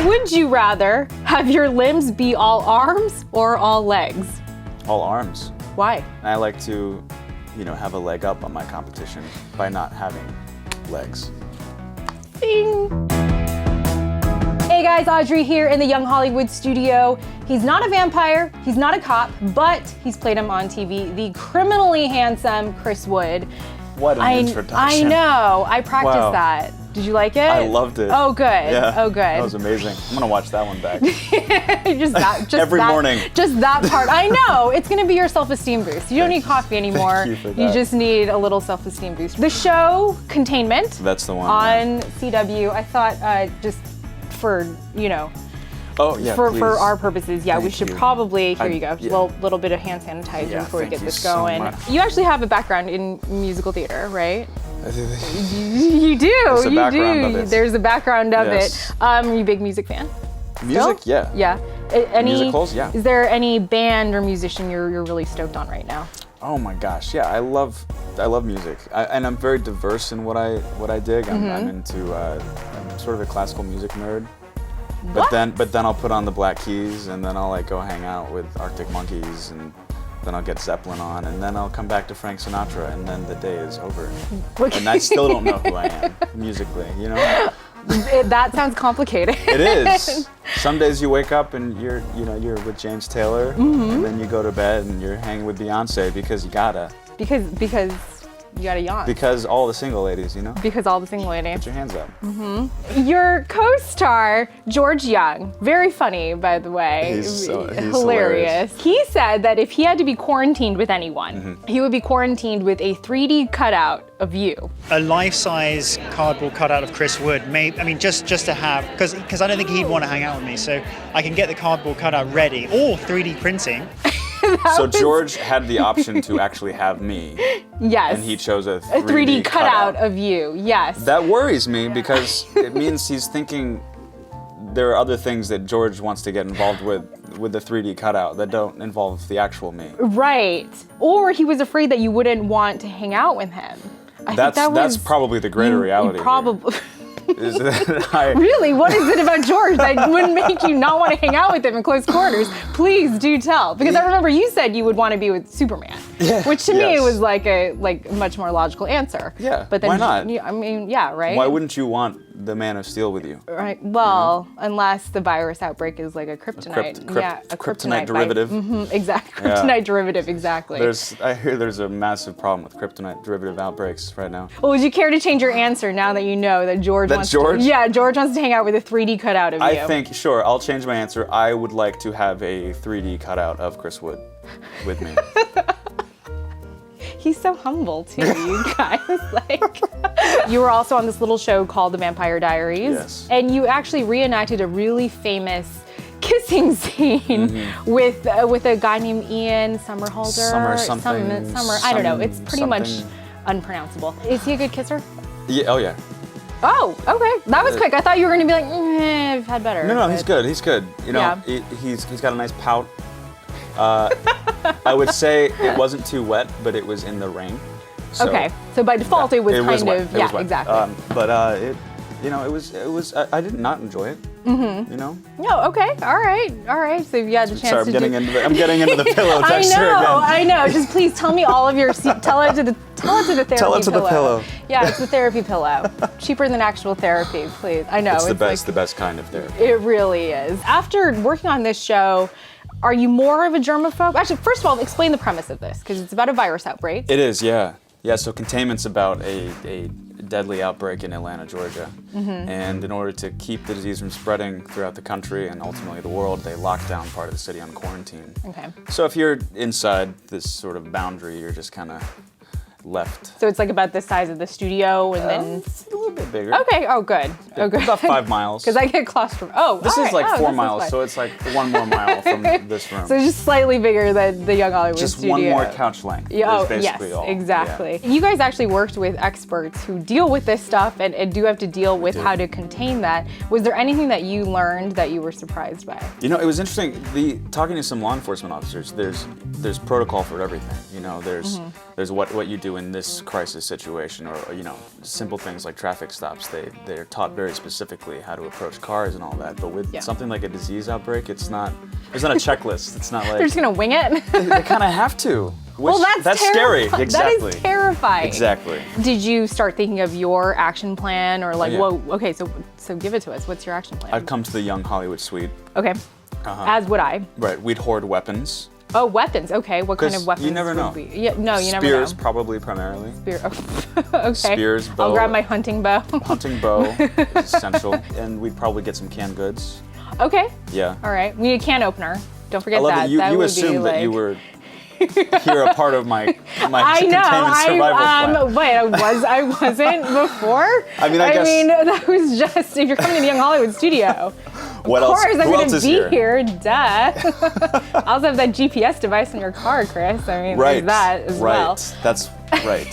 Would you rather have your limbs be all arms or all legs? All arms. Why? I like to, have a leg up on my competition by not having legs. Bing. Hey guys, Audrey here in the Young Hollywood studio. He's not a vampire, he's not a cop, but he's played him on TV, the criminally handsome Chris Wood. What an introduction. I know, I practiced that. Did you like it? I loved it. Oh, good. Yeah, oh, good. That was amazing. I'm gonna watch that one back. just Every morning. Just that part. I know. It's gonna be your self-esteem boost. You don't need coffee anymore. Thank you for that. You just need a little self-esteem boost. The show Containment. That's the one. On CW. I thought just for Oh yeah. For our purposes, yeah, we Thank should you. probably here you go. Yeah. Little bit of hand sanitizer Yeah, before we get thank this you so going. much. You actually have a background in musical theater, right? You do. There's a you background do. of it. There's a background of Yes. it. Are you a big music fan? Music, Still? yeah. Yeah. Any Musicals, yeah. Is there any band or musician you're really stoked on right now? Oh my gosh, yeah, I love music, and I'm very diverse in what I dig. I'm into I'm sort of a classical music nerd. But then I'll put on the Black Keys, and then I'll go hang out with Arctic Monkeys, and then I'll get Zeppelin on, and then I'll come back to Frank Sinatra, and then the day is over. And I still don't know who I am musically, That sounds complicated. It is. Some days you wake up and you're with James Taylor, and then you go to bed and you're hanging with Beyonce because you gotta. Because you gotta yawn. Because all the single ladies, Because all the single ladies. Put your hands up. Your co-star, George Young, very funny, by the way. He's hilarious. He said that if he had to be quarantined with anyone, he would be quarantined with a 3D cutout of you. A life-size cardboard cutout of Chris Wood, just to have, because I don't think he'd want to hang out with me, so I can get the cardboard cutout ready, or 3D printing. So George had the option to actually have me. Yes. And he chose a 3D, 3D cutout of you, yes. That worries me because it means he's thinking there are other things that George wants to get involved with the 3D cutout that don't involve the actual me. Right. Or he was afraid that you wouldn't want to hang out with him. That's probably the greater reality. Probably. Is that Really? What is it about George that wouldn't make you not want to hang out with him in close quarters? Please do tell. Because I remember you said you would want to be with Superman. Yeah. Which to me was like a much more logical answer. Yeah. But then why not? Yeah, right? Why wouldn't you want the Man of Steel with you? Right. Well, unless the virus outbreak is like a kryptonite. A kryptonite derivative. Exactly. Kryptonite derivative, exactly. I hear there's a massive problem with kryptonite derivative outbreaks right now. Well, would you care to change your answer now that you know that George wants George wants to hang out with a 3D cutout of you? I think, sure, I'll change my answer. I would like to have a 3D cutout of Chris Wood with me. He's so humble too, you guys. You were also on this little show called The Vampire Diaries. Yes. And you actually reenacted a really famous kissing scene with a guy named Ian Somerhalder. Summer. I don't know. It's pretty much unpronounceable. Is he a good kisser? Yeah. Oh yeah. Oh, okay. That was quick. I thought you were gonna be like, I've had better. No, he's good. He's good. Yeah. He's got a nice pout. I would say it wasn't too wet, but it was in the rain. So, okay. So by default, it was wet. yeah, exactly. But it was. I did not enjoy it. No, okay, all right. So you had the chance Sorry, to I'm getting into the pillow texture again. I know. Just please tell me all of your. Tell it to the therapy. Tell it to the pillow. Yeah, it's the therapy pillow. Cheaper than actual therapy, please. I know. It's the best kind of therapy. It really is. After working on this show, are you more of a germaphobe? Actually, first of all, explain the premise of this, because it's about a virus outbreak. It is, yeah. Yeah, so Containment's about a deadly outbreak in Atlanta, Georgia. And in order to keep the disease from spreading throughout the country and ultimately the world, they lock down part of the city on quarantine. Okay. So if you're inside this sort of boundary, you're just kind of left. So it's like about the size of the studio, and then It's a little bit bigger. okay. Oh, good. Oh, good. About 5 miles. Because I get claustrophobic. Oh, This all is right. like 4 this is miles, fine. so it's like 1 more mile from this room. So just slightly bigger than the Young Hollywood Just studio. one more couch length. Yeah, is oh, basically yes, all. exactly. You guys actually worked with experts who deal with this stuff and do have to deal with how to contain that. Was there anything that you learned that you were surprised by? You know, it was interesting. Talking to some law enforcement officers, there's protocol for everything. There's what you do in this crisis situation, or simple things like traffic traffic stops, they're taught very specifically how to approach cars and all that. But with Yeah. something like a disease outbreak, there's not a checklist. It's not like They're just gonna wing it. they kind of have to. Which, Well, that's scary. terrifi- Exactly. That is terrifying. Exactly. Did you start thinking of your action plan, or like, Yeah. whoa, okay, so give it to us. What's your action plan? I'd come to the Young Hollywood Suite. Okay. As would I. Right. We'd hoard weapons. Oh, weapons. Okay. What kind 'Cause of weapons? you never know. Would be? Yeah. No, you never know. Spears, probably primarily. Spear. Okay. Spears, bow. I'll grab my hunting bow. Hunting bow is essential, and we'd probably get some canned goods. Okay. Yeah. All right. We need a can opener. Don't forget I love that. that you, that you would assumed be that like... you were here a part of my I know. containment survival plan. Wait, I wasn't before. I mean, I guess- that was just if you're coming to the Young Hollywood studio. What Of else? course, I'm Who going else to is be here? here. Duh. I also have that GPS device in your car, Chris. I mean, Right. there's that as right. well. That's right.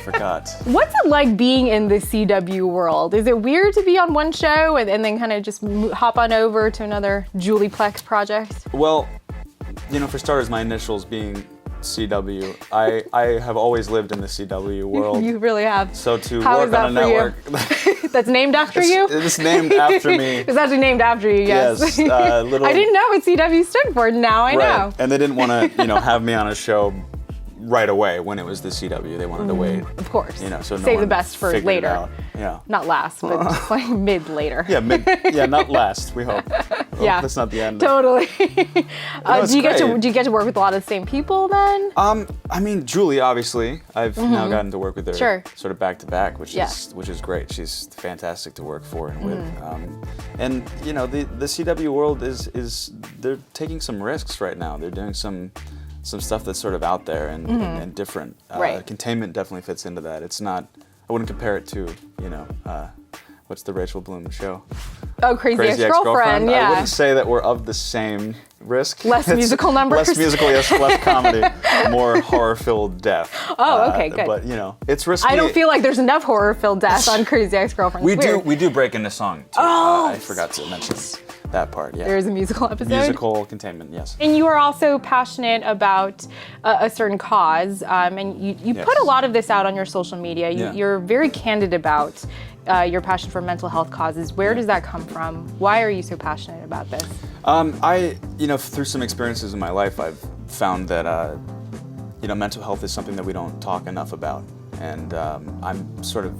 Forgot. What's it like being in the CW world? Is it weird to be on one show and then kind of just hop on over to another Julie Plex project? Well, for starters, my initials being CW, I have always lived in the CW world. You really have. So to How work is that on a for you? network, That's named after you? it's named after me. It's actually named after you, yes. Yes, little. I didn't know what CW stood for. Now I Right. know. And they didn't want to, have me on a show right away when it was the CW. They wanted to wait. Of course. So no Save one the best for figured it later. out. Yeah. Not last, but just like mid later. Yeah, not last. We hope. Yeah. That's not the end. Totally. it's do you get great. to work with a lot of the same people then? I mean, Julie, obviously, I've now gotten to work with her Sure. sort of back to back, which Yeah. is great. She's fantastic to work for and with. And the CW world is they're taking some risks right now. They're doing some stuff that's sort of out there and different. Right. Containment definitely fits into that. It's not. I wouldn't compare it to what's the Rachel Bloom show? Oh, Crazy Ex-Girlfriend, I yeah. wouldn't say that we're of the same risk. Less It's musical numbers? Less musical, yes, less comedy, more horror-filled death. Oh, okay, good. But it's risky. I don't feel like there's enough horror-filled death on Crazy Ex-Girlfriend. we It's do weird. we do break into song too. Oh. I forgot to mention that part. Yeah. There's a musical episode. musical Containment. Yes. And you are also passionate about a certain cause, and you Yes. put a lot of this out on your social media. Yeah. You're very candid about your passion for mental health causes. Where does that come from? Why are you so passionate about this? Through some experiences in my life, I've found that mental health is something that we don't talk enough about, and I'm sort of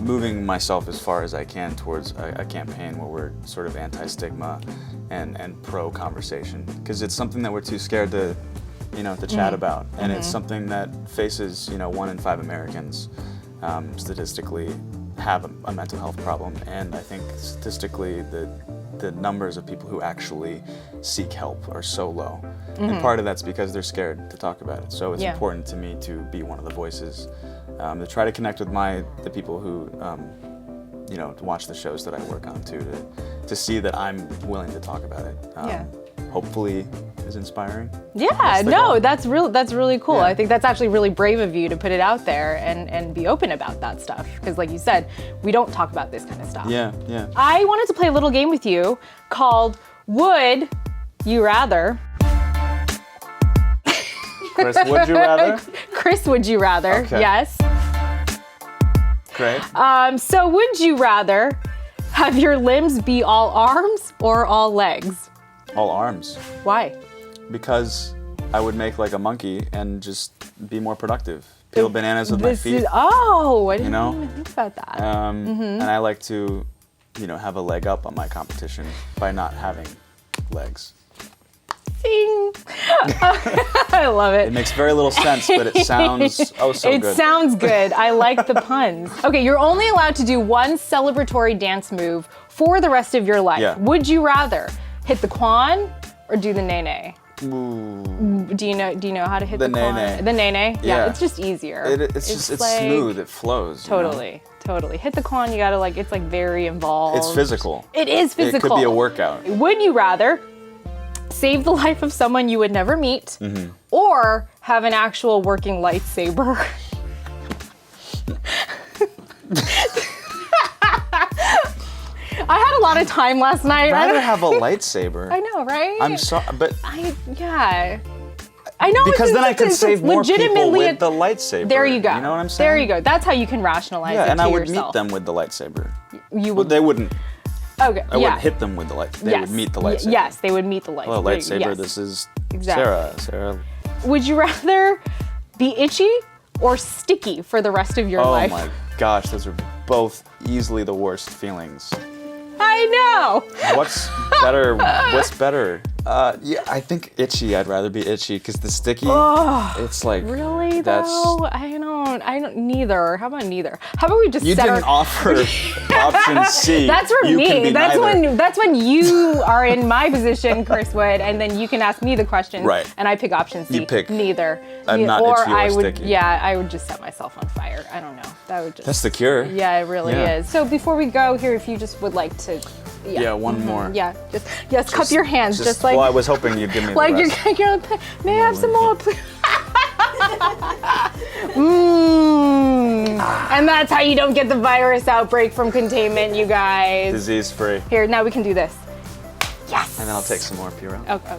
moving myself as far as I can towards a campaign where we're sort of anti-stigma and pro-conversation, because it's something that we're too scared to chat about, and it's something that faces 1 in 5 Americans statistically have a mental health problem, and I think statistically the numbers of people who actually seek help are so low, and part of that's because they're scared to talk about it. So it's Yeah. important to me to be one of the voices, to try to connect with the people who to watch the shows that I work on too, to see that I'm willing to talk about it. Yeah. Hopefully is inspiring. Yeah, the no, goal. that's really cool. Yeah. I think that's actually really brave of you to put it out there and be open about that stuff. Because like you said, we don't talk about this kind of stuff. Yeah. I wanted to play a little game with you called Would You Rather? Chris, would you rather? Chris, would you rather? Okay. Yes. Great. So would you rather have your limbs be all arms or all legs? All arms. Why? Because I would make like a monkey and just be more productive. Peel bananas with my feet. I didn't know? even think about that. And I like to, have a leg up on my competition by not having legs. Ding. I love it. It makes very little sense, but it sounds so It good. sounds good. I like the puns. Okay, you're only allowed to do one celebratory dance move for the rest of your life. Yeah. Would you rather hit the quan or do the nene? Ooh. Do you know how to hit the quan? nene. The nene? Yeah, Yeah. it's just easier. It's like- smooth. It flows. Totally. Hit the quan, you gotta it's very involved. It's physical. It is physical. It could be a workout. Would you rather save the life of someone you would never meet or have an actual working lightsaber? I had a lot of time last night. I'd rather have a lightsaber. I know, right? I'm sorry, but yeah. I know. Because then I could it's save more people legitimately with the lightsaber. There you go. You know what I'm saying? There you go. That's how you can rationalize it Yeah, and to I would yourself. meet them with the lightsaber. You But would. they wouldn't. Okay. I wouldn't hit them with the lightsaber. They would meet the lightsaber. Yes, they would meet the lightsaber. Hello, lightsaber. Yes. This is Exactly. Sarah. Would you rather be itchy or sticky for the rest of your Oh life? my gosh, those are both easily the worst feelings. I know. What's better? What's better? Yeah, I think itchy. I'd rather be itchy because the sticky, it's like Really that's. though? I don't. Neither. How about neither? How about we just You set didn't our... offer option C. That's for You me. can be neither. That's when you are in my position, Chris Wood, and then you can ask me the questions. Right. And I pick option C. You pick, neither. I'm not or itchy or I would. sticky. Yeah, I would just set myself on fire. I don't know. That would just. That's the cure. Yeah, it really Yeah. is. So before we go here, if you just would like to. Yeah, one more. Yeah, just cup your hands, just like. Well, I was hoping you'd give me Like the rest. you're like, may I have some more, please? And that's how you don't get the virus outbreak from Containment, you guys. Disease free. Here, now we can do this. Yes. And then I'll take some more if you're around. Okay.